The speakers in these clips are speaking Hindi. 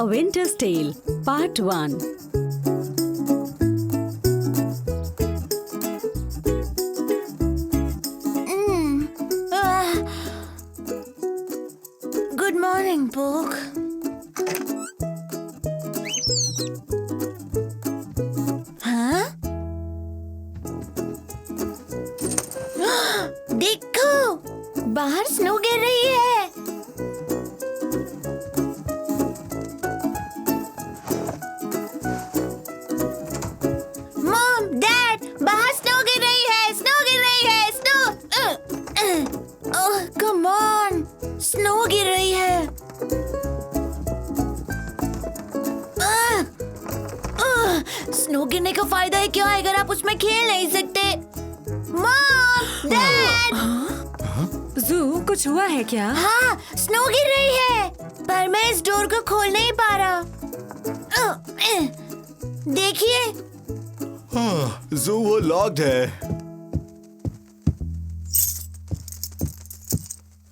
Winter's Tale, Part 1. Good morning, Book. हाँ? देखो, बाहर स्नो गिर रही है। मॉम, डैड, बाहर स्नो गिर रही है, स्नो गिर रही है, snow. Oh, come on, snow गिर रही है। स्नो गिरने का फायदा है क्या अगर आप उसमें खेल नहीं सकते? Mom, dad. जू, कुछ हुआ है क्या? हाँ, स्नो गिर रही है, पर मैं इस डोर को खोल नहीं पा रहा। देखिए। हाँ, जू वो लॉक्ड है।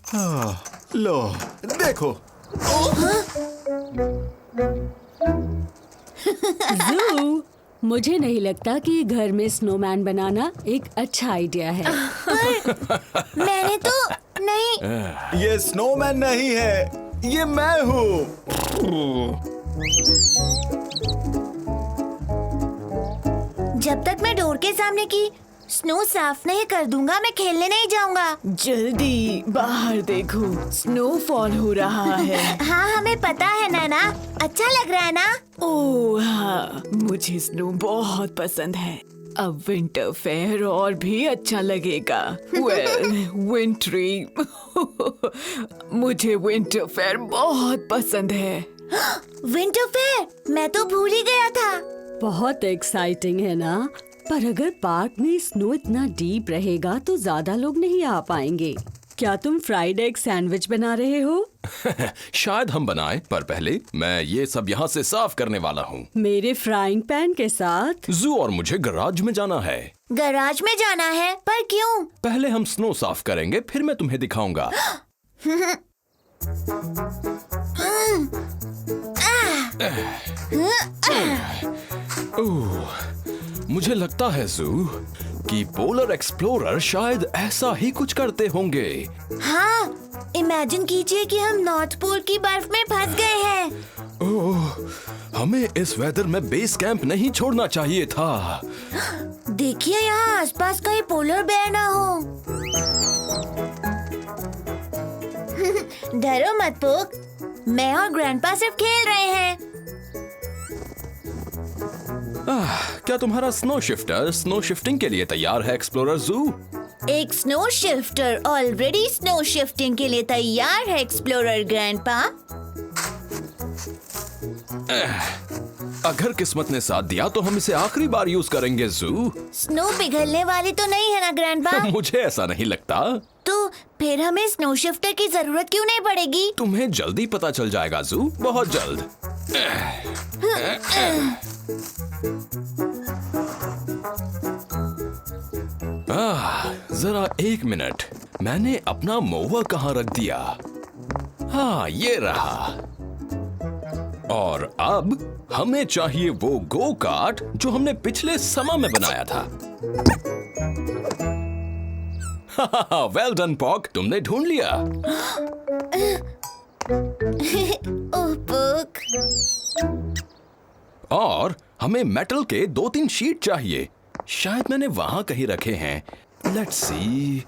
हाँ, लो, देखो। जू, मुझे नहीं लगता कि घर में स्नोमैन बनाना एक अच्छा आइडिया है। पर मैंने तो नहीं। ये स्नोमैन नहीं है, ये मैं हूँ। जब तक मैं डोर के सामने की स्नो साफ नहीं कर दूंगा, मैं खेलने नहीं जाऊंगा। जल्दी बाहर देखो, स्नोफॉल हो रहा है। हाँ, हमें पता है नाना, अच्छा लग रहा है ना? ओह हाँ, मुझे स्नो बहुत पसंद है। अब विंटर फेयर और भी अच्छा लगेगा। Well, wintry. मुझे विंटर फेयर बहुत पसंद है। विंटर फेयर, मैं तो भूल ही गया था। बहुत एक्साइटिंग है ना? पर अगर पार्क में स्नो इतना डीप रहेगा तो ज्यादा लोग नहीं आ पाएंगे। क्या तुम फ्राइड एग सैंडविच बना रहे हो? शायद हम बनाएं, पर पहले मैं ये सब यहाँ से साफ करने वाला हूँ। मेरे फ्राइंग पैन के साथ? जू और मुझे गराज में जाना है। गराज में जाना है? पर क्यों? पहले हम स्नो साफ करेंगे, फिर मैं तुम्हें दिखाऊंगा। मुझे लगता है जू कि पोलर एक्सप्लोरर शायद ऐसा ही कुछ करते होंगे। हाँ, इमेजिन कीजिए कि हम नॉर्थ पोल की बर्फ में फंस गए हैं। ओह, हमें इस वेदर में बेस कैंप नहीं छोड़ना चाहिए था। देखिए, यहाँ आसपास कहीं पोलर बेयर ना हो। डरो मत पुक, मैं और ग्रैंडपा सिर्फ खेल रहे हैं। क्या तुम्हारा स्नो शिफ्टर स्नो शिफ्टिंग के लिए तैयार है एक्सप्लोरर जू? एक snow shifter already snow shifting के लिए तैयार है एक्सप्लोरर ग्रैंडपा। अगर किस्मत ने साथ दिया तो हम इसे आखिरी बार यूज करेंगे जू। स्नो पिघलने वाली तो नहीं है ना ग्रैंडपा? मुझे ऐसा नहीं लगता। तो फिर हमें स्नो शिफ्टर की जरूरत क्यों नहीं पड़ेगी? तुम्हें जल्दी पता चल जाएगा जू, बहुत जल्द। जरा एक मिनट, मैंने अपना मोवा कहाँ रख दिया? हाँ, ये रहा। और अब हमें चाहिए वो गो कार्ट जो हमने पिछले समय में बनाया था। वेल डन पॉक, तुमने ढूंढ लिया। ओह पुक। और हमें मेटल के 2-3 शीट चाहिए। शायद मैंने वहां कहीं रखे हैं। Let's see.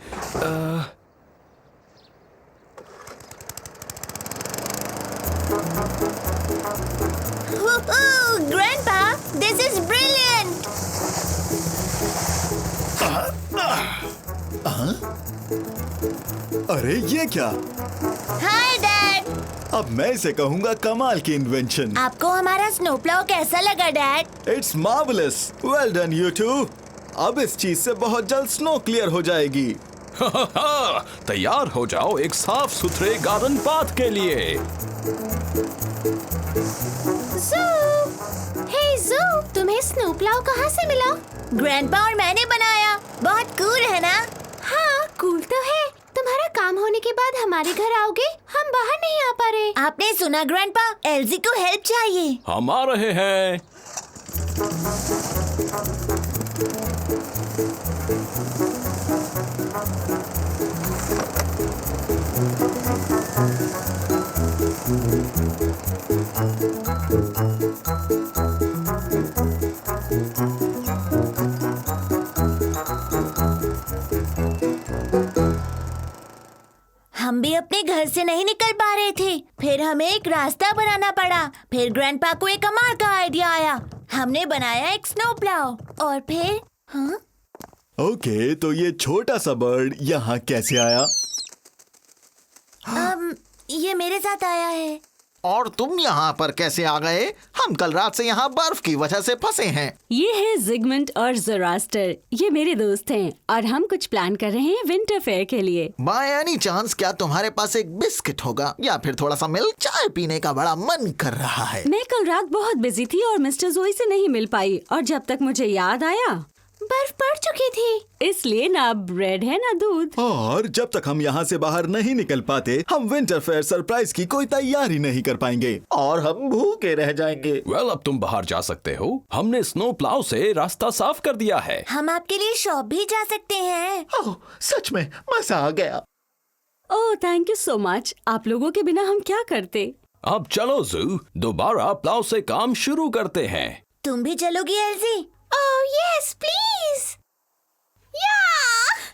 Grandpa, this is brilliant. अरे ये क्या? Hi dad. अब मैं इसे कहूँगा कमाल की इन्वेंशन। आपको हमारा स्नो प्लाउ कैसा लगा dad? It's marvellous. Well done you too. अब इस चीज से बहुत जल्द स्नो क्लियर हो जाएगी। तैयार हो जाओ एक साफ सुथरे गार्डन पाथ के लिए। जू, तुम्हें स्नो प्लाउ कहाँ से मिला? ग्रैंडपा और मैंने बनाया। बहुत कूल है ना? हाँ, कूल तो है। तुम्हारा काम होने के बाद हमारे घर आओगे? हम बाहर नहीं आ पा रहे। आपने सुना ग्रैंडपा, एल्जी को हेल्प चाहिए। हम आ रहे हैं। हम भी अपने घर से नहीं निकल पा रहे थे, फिर हमें एक रास्ता बनाना पड़ा। फिर ग्रैंडपा को एक कमाल का आइडिया आया। हमने बनाया एक स्नो प्लाव और फिर हाँ? ओके, तो ये छोटा सा बर्ड यहाँ कैसे आया? ये मेरे साथ आया है। और तुम यहाँ पर कैसे आ गए? हम कल रात से यहाँ बर्फ की वजह से फंसे हैं। ये है जिगमंट और जोरास्टर। ये मेरे दोस्त हैं और हम कुछ प्लान कर रहे हैं विंटर फेयर के लिए। बाय एनी चांस क्या तुम्हारे पास एक बिस्किट होगा या फिर थोड़ा सा मिल्क? चाय पीने का बड़ा मन कर रहा है। मैं कल रात बहुत बिजी थी और मिस्टर जोई से नहीं मिल पाई, और जब तक मुझे याद आया बर्फ पड़ चुकी थी, इसलिए ना ब्रेड है ना दूध। और जब तक हम यहाँ से बाहर नहीं निकल पाते, हम विंटर फेयर सरप्राइज की कोई तैयारी नहीं कर पाएंगे और हम भूखे रह जाएंगे। वेल, अब तुम बाहर जा सकते हो। हमने स्नो प्लाव से रास्ता साफ कर दिया है। हम आपके लिए शॉप भी जा सकते हैं। ओह, सच में मजा आ गया। ओह, थैंक यू सो मच। आप लोगों के बिना हम क्या करते। अब चलो जू, दोबारा प्लाव से काम शुरू करते हैं। तुम भी चलोगी एल्जी? Oh yes please. या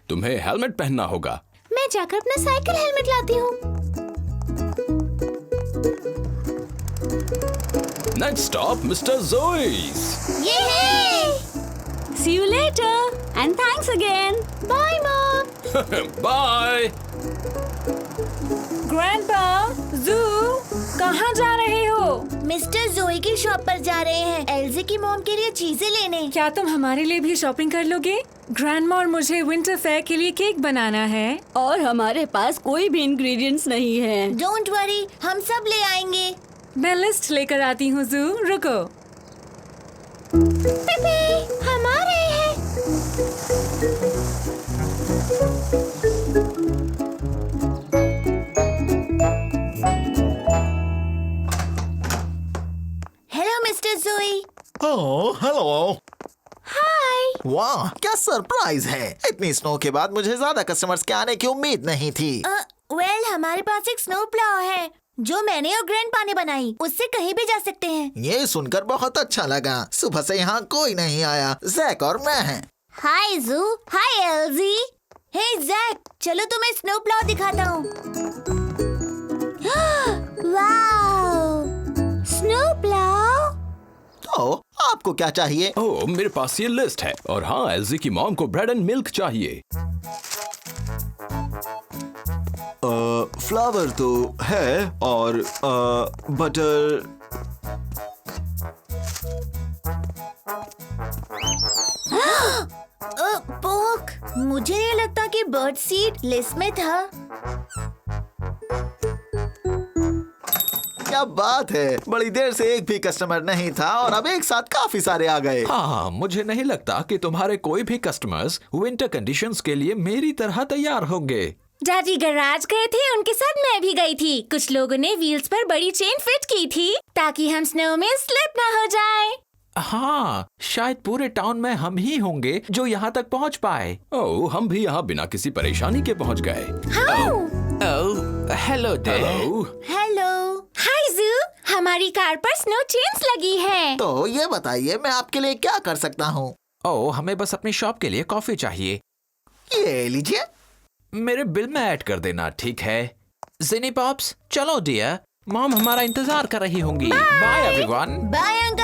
तुम्हें हेलमेट पहनना होगा। मैं जाकर अपना साइकिल हेलमेट लाती हूँ। Next stop mister Joyce. ये see you later and thanks again. Bye mom. Bye. Grandpa, zoo, कहाँ जा रहे हो? मिस्टर जोई की शॉप पर जा रहे हैं, एल्जी की मॉम के लिए चीजें लेने। क्या तुम हमारे लिए भी शॉपिंग कर लोगे? ग्रैंडमा और मुझे विंटर फेयर के लिए केक बनाना है। और हमारे पास कोई भी इंग्रेडिएंट्स नहीं है। डोंट वरी, हम सब ले आएंगे। मैं लिस्ट लेकर आती हूँ जू, रुको। पेपे, हम आ रहे हैं। हेलो मिस्टर जोई। ओह, हेलो। हाय। वाह, क्या सरप्राइज है। इतनी स्नो के बाद मुझे ज्यादा कस्टमर्स के आने की उम्मीद नहीं थी। वेल, हमारे पास एक स्नो प्लाव है जो मैंने और ग्रैंडपा ने बनाई। उससे कहीं भी जा सकते हैं। ये सुनकर बहुत अच्छा लगा। सुबह से यहाँ कोई नहीं आया, जैक और मैं हैं। हाय जू, हाय एल्जी। हे जैक, चलो तुम्हें स्नो प्लाव दिखाता हूँ। Wow, snow plough. तो आपको क्या चाहिए? ओह, मेरे पास ये लिस्ट है। और हाँ, एल्जी की मॉम को ब्रेड एंड मिल्क चाहिए। फ्लावर तो है और बटर। पोक, मुझे नहीं लगता कि बर्ड सीड लिस्ट में था। क्या बात है, बड़ी देर से एक भी कस्टमर नहीं था और अब एक साथ काफी सारे आ गए। हाँ, मुझे नहीं लगता कि तुम्हारे कोई भी कस्टमर्स विंटर कंडीशंस के लिए मेरी तरह तैयार होंगे। डैडी गैराज गए थे, उनके साथ मैं भी गई थी। कुछ लोगों ने व्हील्स पर बड़ी चेन फिट की थी ताकि हम स्नो में स्लिप ना हो जाए। हाँ, शायद पूरे टाउन में हम ही होंगे जो यहाँ तक पहुँच पाए। ओह, हम भी यहाँ बिना किसी परेशानी के पहुँच गए। ओह, हेलो हेलो। हेलो। हाय जू, हमारी कार पर स्नो चेन्स लगी है। तो ये बताइए, मैं आपके लिए क्या कर सकता हूँ? ओह, हमें बस अपनी शॉप के लिए कॉफी चाहिए। ये लीजिए। मेरे बिल में ऐड कर देना, ठीक है? जिनी पॉप्स, चलो डियर, मॉम हमारा इंतजार कर रही होंगी। Bye everyone. Bye uncle.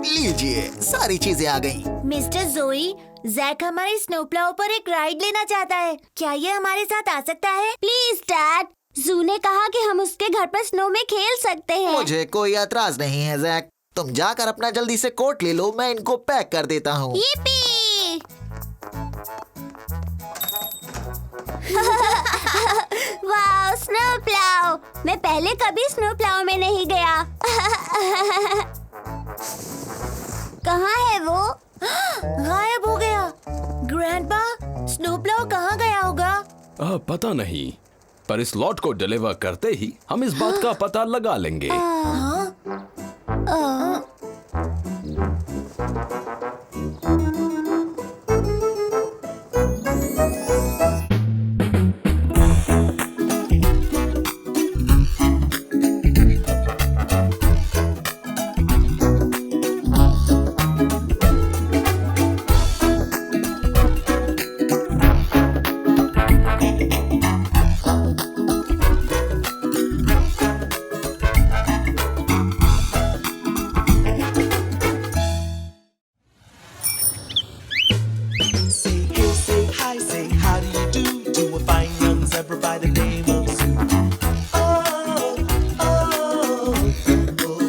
लीजिए, सारी चीजें आ गई। मिस्टर जोई, जैक हमारे स्नो प्लाव पर एक राइड लेना चाहता है। क्या ये हमारे साथ आ सकता है? प्लीज डैड, जू ने कहा कि हम उसके घर पर स्नो में खेल सकते हैं। मुझे कोई एतराज नहीं है जैक। तुम जाकर अपना जल्दी से कोट ले लो, मैं इनको पैक कर देता हूँ। यिप्पी! वाह, स्नो प्लाव। मैं पहले कभी स्नो प्लाव में नहीं गया। कहाँ है वो? गायब हो गया। ग्रैंडपा, स्नोप्लाउ कहाँ गया होगा? पता नहीं, पर इस लॉट को डिलीवर करते ही हम इस बात का पता लगा लेंगे। Say hey, say hi, say how do you do to a fine young zebra by the name of Sue. Oh, oh, oh.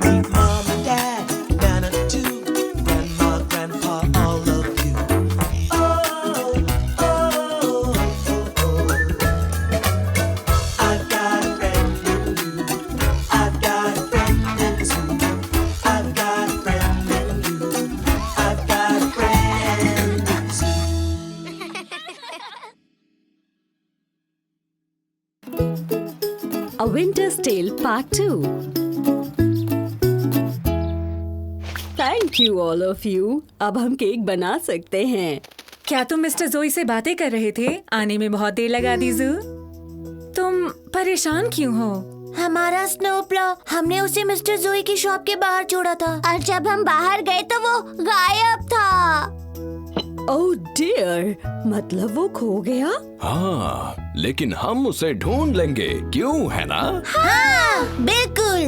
Meet mom and dad, Nana too, grandma, grandpa, all of you. Oh, oh, oh, oh. I've got a friend in you. I've got a friend in Sue. I've got a friend in you. I've got a friend. A Winter's Tale Part 2. Thank you all of you. अब हम केक बना सकते हैं। क्या तुम मिस्टर जोई से बातें कर रहे थे? आने में बहुत देर लगा दी जू। तुम परेशान क्यों हो? हमारा स्नोप्लाउ, हमने उसे मिस्टर जोई की शॉप के बाहर छोड़ा था और जब हम बाहर गए तो वो गायब था। ओह डियर, मतलब वो खो गया? हाँ, लेकिन हम उसे ढूंढ लेंगे, क्यों है ना? हाँ, बिल्कुल।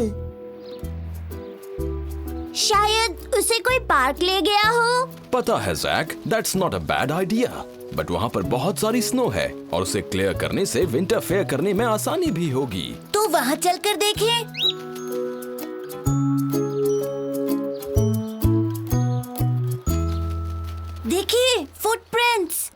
शायद उसे कोई पार्क ले गया हो। पता है Jack, that's not a bad idea, but वहाँ पर बहुत सारी स्नो है और उसे क्लियर करने से विंटर फेयर करने में आसानी भी होगी। तो वहाँ चलकर देखें। देखिए, फुटप्रिंट्स।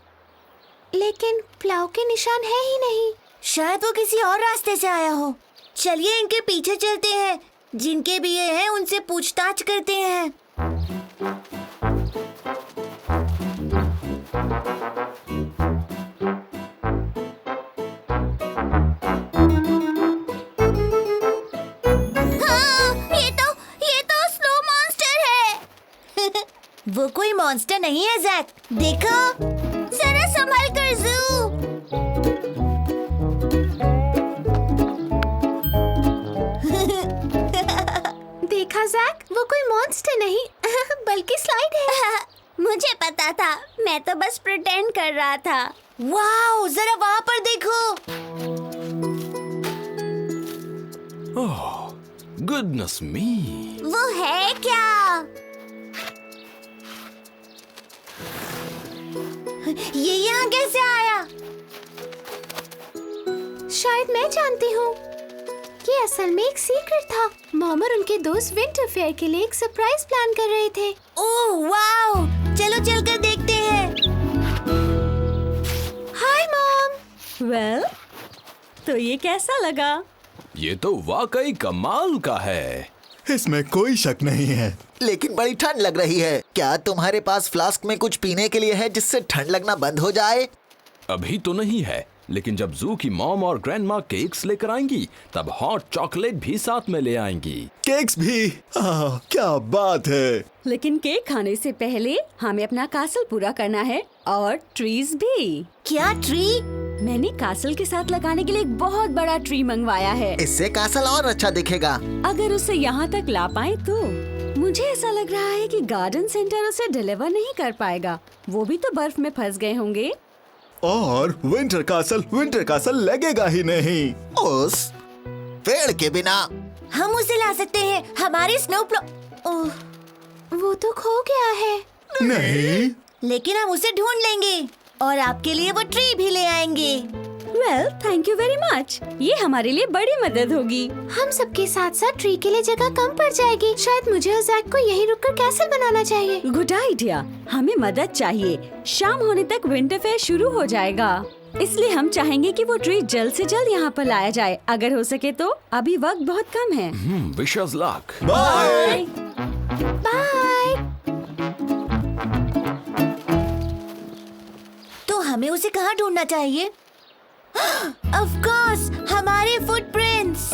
लेकिन प्लाव के निशान है ही नहीं। शायद वो किसी और रास्ते से आया हो। चलिए इनके पीछे चलते हैं। जिनके भी ये हैं उनसे पूछताछ करते हैं। हाँ, ये तो स्नो मॉन्स्टर है। वो कोई मॉन्स्टर नहीं है जैक, देखो। जरा संभल कर जू। देखा जैक, वो कोई मॉन्स्टर नहीं बल्कि स्लाइड है। मुझे पता था, मैं तो बस प्रिटेंड कर रहा था। वाओ, जरा वहाँ पर देखो। ओह, गुडनेस मी। वो है क्या? ये यहाँ कैसे आया? शायद मैं जानती हूँ। ये असल में एक सीक्रेट था। मॉम और उनके दोस्त विंटर फेयर के लिए एक सरप्राइज प्लान कर रहे थे। ओह वाओ, चलो चलकर देखते हैं। Hi mom. वेल, तो ये कैसा लगा? ये तो वाकई कमाल का है। इसमें कोई शक नहीं है। लेकिन बड़ी ठंड लग रही है। क्या तुम्हारे पास फ्लास्क में कुछ पीने के लिए है जिससे ठंड लगना बंद हो जाए? अभी तो नहीं है, लेकिन जब जू की मॉम और ग्रैंडमा केक्स लेकर आएंगी तब हॉट चॉकलेट भी साथ में ले आएंगी। केक्स भी? क्या बात है। लेकिन केक खाने से पहले हमें अपना कासल पूरा करना है और ट्रीज भी। क्या ट्री? मैंने कासल के साथ लगाने के लिए एक बहुत बड़ा ट्री मंगवाया है। इससे कासल और अच्छा दिखेगा। अगर उसे यहाँ तक ला पाए तो। मुझे ऐसा लग रहा है कि गार्डन सेंटर उसे डिलीवर नहीं कर पाएगा। वो भी तो बर्फ में फंस गए होंगे। और विंटर कासल लगेगा ही नहीं उस पेड़ के बिना। हम उसे ला सकते हैं। हमारी स्नोप्लाउ। वो तो खो गया है। नहीं। लेकिन हम उसे ढूंढ लेंगे और आपके लिए वो ट्री भी ले आएंगे। Well, thank you very much. ये हमारे लिए बड़ी मदद होगी। हम सबके साथ साथ ट्री के लिए जगह कम पड़ जाएगी। शायद मुझे और जैक को यहीं रुककर कैसल बनाना चाहिए। Good idea. हमें मदद चाहिए। शाम होने तक विंटर फेयर शुरू हो जाएगा, इसलिए हम चाहेंगे कि वो ट्री जल्द से जल्द यहाँ पर लाया जाए। अगर हो सके तो। अभी वक्त बहुत कम है। Wish us luck. Bye. Bye. 「उसे कहाँ ढूंढना चाहिए? ऑफ कोर्स, हमारे फुटप्रिंट्स।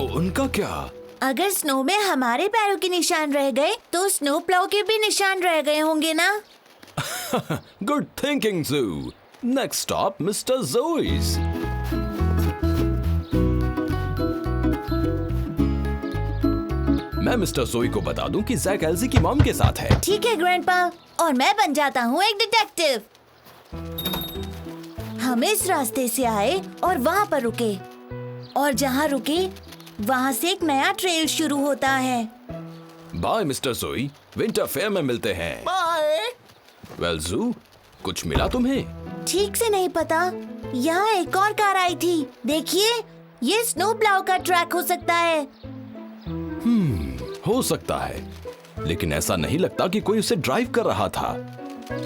उनका क्या? अगर स्नो में हमारे पैरों के निशान रह गए तो स्नो प्लाउ के भी निशान रह गए होंगे ना? गुड थिंकिंग जू। Next stop mister Joy's. मैं मिस्टर जोई को बता दूं कि जैक एल्जी की मॉम के साथ है। ठीक है ग्रैंडपा, और मैं बन जाता हूँ एक डिटेक्टिव। हम इस रास्ते से आए और वहाँ पर रुके, और जहाँ रुके वहाँ से एक नया ट्रेल शुरू होता है। बाय मिस्टर जोई, विंटर फेयर में मिलते हैं। बाय। वेल जू, कुछ मिला तुम्हें? ठीक से नहीं पता। यहाँ एक और कार आई थी, देखिए, ये स्नो प्लाउ का ट्रैक हो सकता है। हो सकता है, लेकिन ऐसा नहीं लगता कि कोई उसे ड्राइव कर रहा था।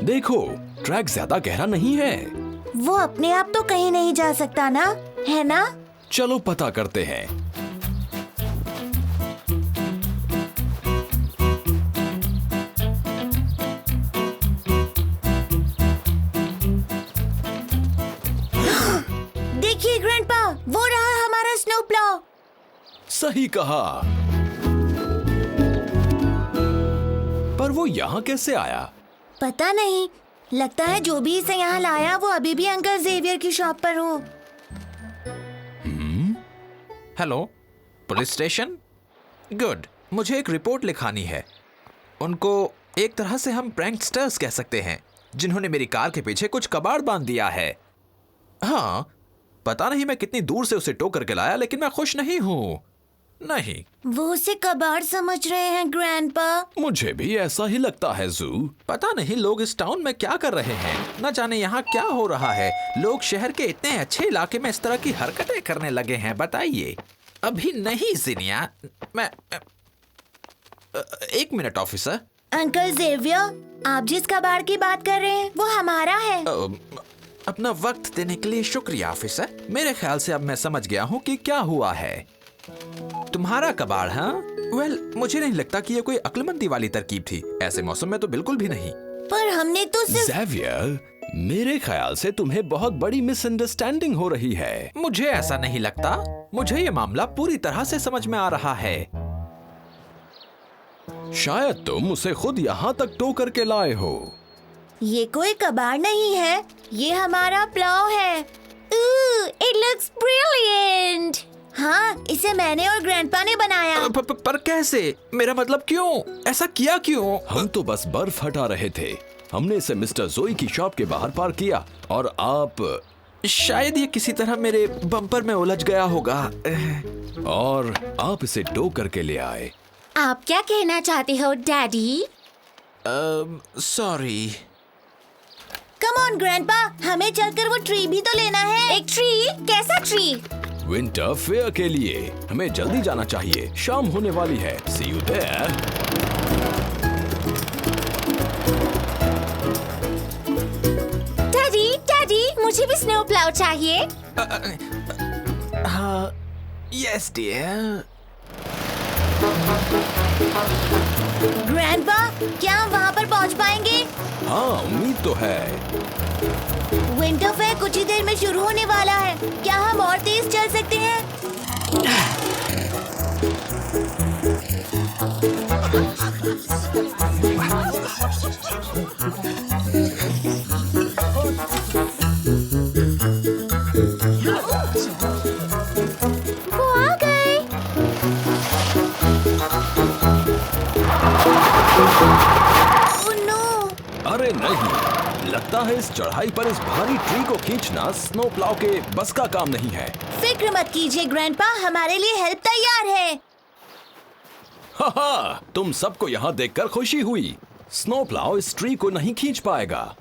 देखो, ट्रैक ज्यादा गहरा नहीं है। वो अपने आप तो कहीं नहीं जा सकता ना, है ना? चलो पता करते हैं। देखिए ग्रैंडपा, वो रहा हमारा स्नो प्लाउ। सही कहा। पर वो यहाँ कैसे आया? पता नहीं, लगता है जो भी इसे यहाँ लाया वो अभी भी अंकल जेवियर की शॉप पर हो। Hello, police station? गुड, मुझे एक रिपोर्ट लिखानी है। उनको एक तरह से हम प्रैंकस्टर्स कह सकते हैं, जिन्होंने मेरी कार के पीछे कुछ कबाड़ बांध दिया है। हाँ, पता नहीं मैं कितनी दूर से उसे टो करके लाया, लेकिन मैं खुश नहीं हूँ। नहीं, वो उसे कबाड़ समझ रहे हैं ग्रैंडपा। मुझे भी ऐसा ही लगता है जू। पता नहीं लोग इस टाउन में क्या कर रहे हैं, न जाने यहाँ क्या हो रहा है। लोग शहर के इतने अच्छे इलाके में इस तरह की हरकतें करने लगे हैं, बताइए। अभी नहीं जिनिया, मैं एक मिनट ऑफिसर। अंकल जेवियर, आप जिस कबाड़ की बात कर रहे हैं वो हमारा है। अपना वक्त देने के लिए शुक्रिया ऑफिसर। मेरे ख्याल से अब मैं समझ गया हूँ कि क्या हुआ है। तुम्हारा कबाड़? हाँ, वेल, मुझे नहीं लगता कि ये कोई अक्लमंदी वाली तरकीब थी। ऐसे मौसम में तो बिल्कुल भी नहीं। पर हमने तो सिर्फ... ज़ेवियर, मेरे ख्याल से तुम्हें बहुत बड़ी मिसअंडरस्टैंडिंग हो रही है। मुझे ऐसा नहीं लगता। मुझे ये मामला पूरी तरह से समझ में आ रहा है। शायद तुम उसे खुद यहाँ तक टो करके लाए हो। ये कोई कबाड़ नहीं है, ये हमारा प्लाउ है। It looks brilliant. हाँ, इसे मैंने और ग्रैंडपा ने बनाया। पर कैसे? मेरा मतलब क्यों? ऐसा किया क्यों? हम तो बस बर्फ हटा रहे थे। हमने इसे मिस्टर जोई की शॉप के बाहर पार्क किया और आप... शायद ये किसी तरह मेरे बम्पर में उलझ गया होगा और आप इसे टो करके ले आए। आप क्या कहना चाहते हो daddy? Sorry. Come on grandpa, हमें चलकर वो ट्री भी तो लेना है। एक ट्री? कैसा ट्री? विंटर फेयर के लिए हमें जल्दी जाना चाहिए, शाम होने वाली है। See you there. Daddy, daddy, मुझे भी स्नो प्लाउ चाहिए। हाँ, यस डियर। ग्रैंडपा, क्या हम वहाँ पर पहुँच पाएंगे? हाँ, उम्मीद तो है। विंटर फेयर कुछ ही देर में शुरू होने वाला है। क्या हम और तेज चल सकते हैं? वो आ गए। Oh no! अरे नहीं, लगता है इस चढ़ाई पर इस भारी ट्री को खींचना स्नो प्लाउ के बस का काम नहीं है। फिक्र मत कीजिए ग्रैंडपा, हमारे लिए हेल्प तैयार है। हा, तुम सबको यहाँ देखकर खुशी हुई। स्नो प्लाउ इस ट्री को नहीं खींच पाएगा।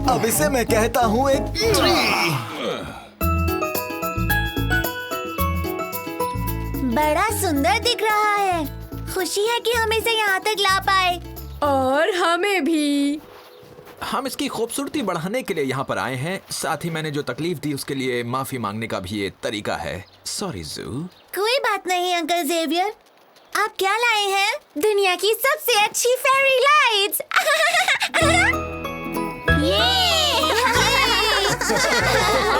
अब इसे मैं कहता हूँ एक ट्री। बड़ा सुंदर दिख रहा है। खुशी है कि हम इसे यहाँ तक ला पाए। और हमें भी। हम इसकी खूबसूरती बढ़ाने के लिए यहाँ पर आए हैं। साथ ही मैंने जो तकलीफ दी उसके लिए माफी मांगने का भी ये तरीका है। सॉरी जू। कोई बात नहीं अंकल जेवियर, आप क्या लाए हैं? दुनिया की सबसे अच्छी फेरी लाइट्स।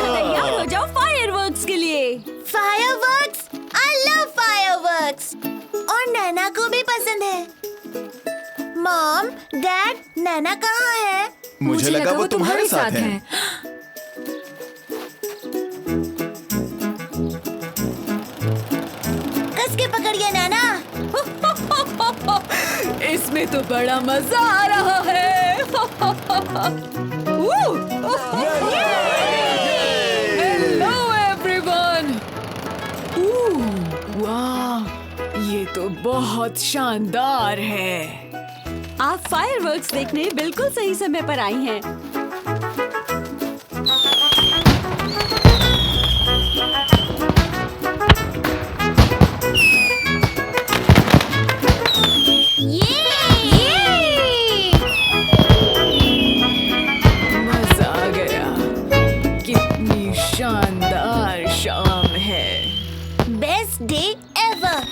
तैयार हो जाओ फायरवर्क्स के लिए। Fireworks, I love fireworks. और नैना को भी पसंद है। मॉम, डैड, नैना कहाँ है? मुझे लगा वो तुम्हारे साथ है। कस के पकड़िए नैना। इसमें तो बड़ा मजा आ रहा है। Hello everyone. वाह, ये तो बहुत शानदार है। आप फायरवर्क्स देखने बिल्कुल सही समय पर आई हैं। मजा आ गया। कितनी शानदार शाम है। Best day ever.